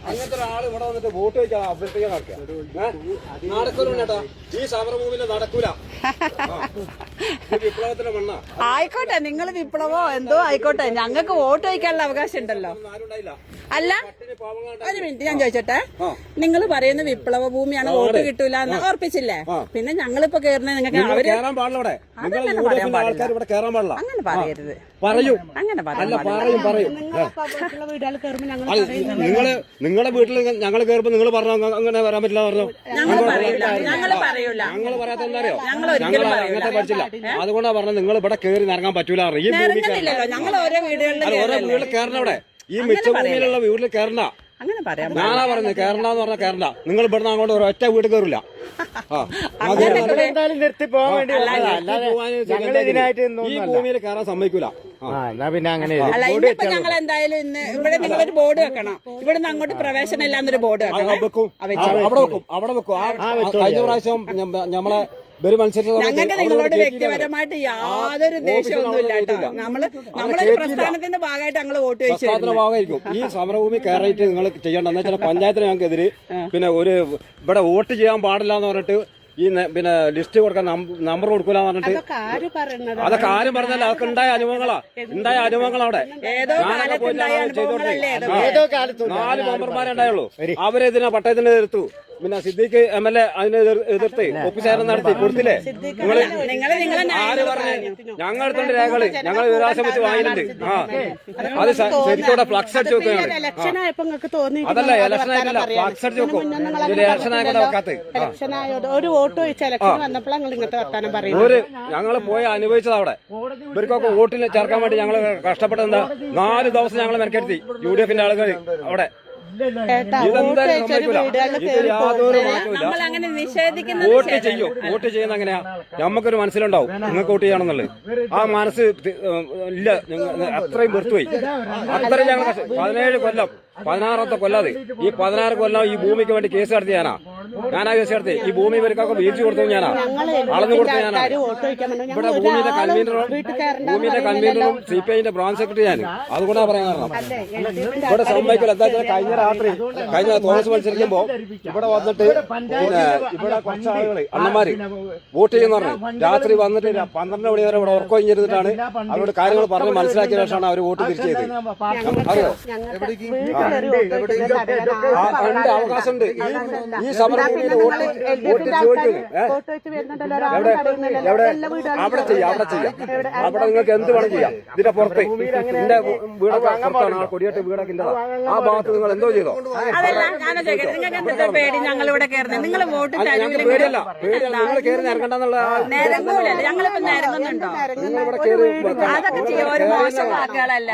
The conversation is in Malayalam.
അങ്ങനത്തെ ഒരാൾ ഇവിടെ വന്നിട്ട് വോട്ട് ചോദിക്കാൻ അഭ്യർത്ഥിക്കാൻ നടക്കൂല കേട്ടോ. ഈ സമരഭൂമിയിൽ നടക്കൂല. വിപ്ലവത്തിന്റെ മണ്ണ. ആയിക്കോട്ടെ, നിങ്ങൾ വിപ്ലവോ എന്തോ ആയിക്കോട്ടെ, ഞങ്ങൾക്ക് വോട്ട് ചോദിക്കാനുള്ള അവകാശം ഉണ്ടല്ലോ. അല്ല, ഒരു മിനിറ്റ് ഞാൻ ചോദിച്ചോട്ടെ. നിങ്ങൾ പറയുന്ന വിപ്ലവ ഭൂമിയാണ്, വോട്ട് കിട്ടൂല എന്ന് ഓർപ്പിച്ചില്ലേ? പിന്നെ ഞങ്ങളിപ്പോ കേറുന്നത് നിങ്ങൾക്ക് കയറാൻ പാടില്ല. അങ്ങനെ പറയരുത്. പറയൂ, അങ്ങനെ അല്ല പറയും. നിങ്ങളുടെ വീട്ടിൽ ഞങ്ങൾ കയറുമ്പോ നിങ്ങൾ പറഞ്ഞു അങ്ങനെ വരാൻ പറ്റില്ല പറഞ്ഞു. ഞങ്ങൾ പറയാത്ത എന്താ അറിയോ? ഞങ്ങൾ അങ്ങനത്തെ പഠിച്ചില്ല. അതുകൊണ്ടാണ് പറഞ്ഞത് നിങ്ങൾ ഇവിടെ കയറി നിറങ്ങാൻ പറ്റൂല. ഈ ഞങ്ങൾ ഓരോ വീട്ടിൽ കയറണ ഇവിടെ, ഈ മിച്ചഭൂമിയിലുള്ള വീട്ടിൽ കയറണ്ട. ഞാനാ പറയുന്നത് കയറണ്ടെന്ന് പറഞ്ഞാൽ കയറണ്ട. നിങ്ങൾ ഇവിടുന്ന് അങ്ങോട്ട് ഒരൊറ്റ വീട് കയറില്ല. ഈ ഭൂമിയിൽ കയറാൻ സമ്മതിക്കൂല. പിന്നെ അങ്ങനെ ഇന്നിപ്പോ ഞങ്ങൾ എന്തായാലും ഇന്ന് ഇവിടെ നിങ്ങളൊരു ബോർഡ് വെക്കണം. ഇവിടുന്ന് അങ്ങോട്ട് പ്രവേശനം ഇല്ലാന്നൊരു ബോർഡ് വെക്കും. അവിടെ വെക്കും. കഴിഞ്ഞ പ്രാവശ്യം നമ്മളെ ഞങ്ങൾക്ക് നിങ്ങളോട് വ്യക്തിപരമായിട്ട് യാതൊരു ദേഷ്യമൊന്നുമില്ല കേട്ടോ. നമ്മളൊരു പ്രസ്ഥാനത്തിന്റെ ഭാഗമായിട്ട് ഞങ്ങൾ വോട്ട് ചോദിച്ചു ഭാഗമായിരിക്കും. ഈ സമരഭൂമി കയറിയിട്ട് നിങ്ങൾ ചെയ്യേണ്ട എന്ന് വെച്ചാൽ പഞ്ചായത്തിന് ഞങ്ങൾക്കെതിരെ പിന്നെ ഒരു ഇവിടെ വോട്ട് ചെയ്യാൻ പാടില്ല എന്ന് പറഞ്ഞിട്ട് ഈ പിന്നെ ലിസ്റ്റ് കൊടുക്കാൻ നമ്പർ കൊടുക്കൂലെന്ന് പറഞ്ഞിട്ട് അതൊക്കെ ആരും പറഞ്ഞല്ല. അതൊക്കെ ഉണ്ടായ അനുഭവങ്ങളാ അവിടെ. നാല് മെമ്പർമാരെ ഉണ്ടായുള്ളൂ. അവരെതിനാ പട്ടയത്തിന് എതിർത്തു. പിന്നെ സിദ്ദീഖ് MLA അതിനെ എതിർത്ത് ഒപ്പിച്ചേരം നടത്തി കൊടുത്തില്ലേ? ആര് പറഞ്ഞു? ഞങ്ങൾ എടുത്തോണ്ട് രേഖകള് ഞങ്ങൾ വിവരാശം വെച്ച് വാങ്ങിയിട്ടുണ്ട്. അത് ശരിക്കും ഫ്ലക്സ് അടിച്ച് വെക്കുകയാണ്. അതല്ല ഇലക്ഷൻ ആയിട്ടല്ല, ഫ്ലക്സ് അടിച്ച് വെക്കും. ഇലക്ഷൻ ആയിക്കോട്ടെ വെക്കാത്ത ഞങ്ങൾ പോയി അനുഭവിച്ചത് അവിടെ. ഇവർക്കൊക്കെ വോട്ടിന് ചേർക്കാൻ വേണ്ടി ഞങ്ങൾ കഷ്ടപ്പെട്ടത് എന്താ? 4 ദിവസം ഞങ്ങൾ മെനക്കെടുത്തി UDF ആളുകൾ അവിടെ. വോട്ട് ചെയ്യുന്ന എങ്ങനെയാ? നമുക്കൊരു മനസ്സിലുണ്ടാവും നിങ്ങൾക്ക് വോട്ട് ചെയ്യണമെന്നുള്ളത്. ആ മനസ്സ് ഇല്ല. അത്രയും വെറുത്തുപോയി. അത്രയും ഞങ്ങൾ 17 കൊല്ലം 16ാമത്തെ കൊല്ലാതെ ഈ 16 കൊല്ലം ഈ ഭൂമിക്ക് വേണ്ടി കേസ് നടത്തി ഞാനാ കേസ് നടത്തി. ഈ ഭൂമി ഇവർക്കൊക്കെ വീഴ്ച കൊടുത്തു ഞാനാ, അളന്നു കൊടുത്തു ഞാനാ. ഇവിടെ ഭൂമിയുടെ കൺവീനറും CPIന്റെ ബ്രാഞ്ച് സെക്രട്ടറി ഞാൻ. അതുകൊണ്ടാണ് പറയാൻ കാരണം. ഇവിടെ സമ്മതിക്കില്ല. എന്താ വെച്ചാൽ കഴിഞ്ഞ തോമസ് മത്സരിക്കുമ്പോ ഇവിടെ വന്നിട്ട് പിന്നെ ഇവിടെ കുറച്ച് ആളുകള് അണ്ണന്മാര് വോട്ട് ചെയ്യുന്ന പറഞ്ഞു. രാത്രി വന്നിട്ട് 12 മണി വരെ ഇവിടെ ഉറക്കം കഴിഞ്ഞിരുന്നിട്ടാണ് അവരോട് കാര്യങ്ങൾ പറഞ്ഞ് മനസ്സിലാക്കിയ ശേഷമാണ് അവർ വോട്ട് തിരിച്ചു ചെയ്തത്. അറിയോ? അവകാശമുണ്ട്. ഈ സമരഭൂമിയിൽ വോട്ട് ചോദിക്കുന്നു. അവിടെ ചെയ്യാം. അവിടെ നിങ്ങൾക്ക് എന്ത് വേണം ചെയ്യാം. ഇതിന്റെ പുറത്ത് എന്റെ വീടൊക്കെ പുറത്താണ്. ആ കൊടിയേട്ട് വീടൊക്കെ ഇല്ലതാ. ആ ഭാഗത്ത് നിങ്ങൾ എന്തോ ചെയ്തോ? പേടി ഞങ്ങളിവിടെ കയറുന്നത്. നിങ്ങൾ വോട്ട് പേടിയല്ല. നിങ്ങൾ കയറി നിരക്കണ്ടെന്നുള്ള ഞങ്ങളിപ്പോ നിരങ്ങുന്നുണ്ടോ? അതൊക്കെ ചെയ്യാൻ ഒരു മോശം വാക്കുകളല്ല.